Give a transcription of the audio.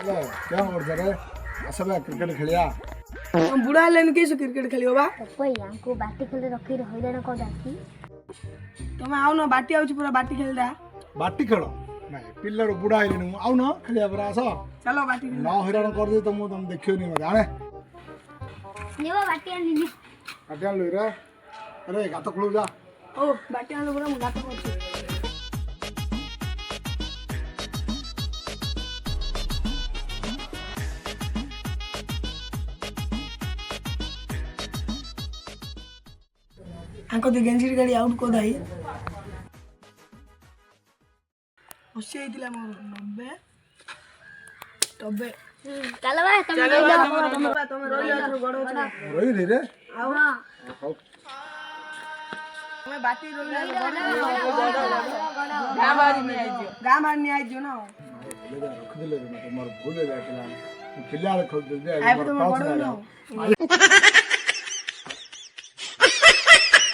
क्या मोड़ रे सब क्रिकेट खेलिया हम बुढ़ा लेन कैसे क्रिकेट खेलियो बा पई हमको बाटी खेल रखी हइराण कर डाकी तमे आओ ना बाटी आउची पूरा बाटी खेलदा बाटी खेल नहीं पिल्लर बुढ़ा आइले आउ न खेलिया पर आस चलो बाटी खेल न हैरान कर दे तो मु तुम देखियो नहीं मत आने नेवा बाटी आनी अटिया लई रे अरे गात खुलू जा ओ बाटी आलो पूरा मुगा तो करछि आंको तो गेंजीर गाड़ी आउट को दाई ओसे आइतिला मोर 90 तबे चलो बा तुम चलो तुम रोइलो तो गड़ो छ रोई रे रे आओ हां मैं बाटी रोइलो गां बारी में आइजो ना रख दिले रे मत मार भूल जाए खेला खेलिया खेल दे आइ तो मैं बड़ो ना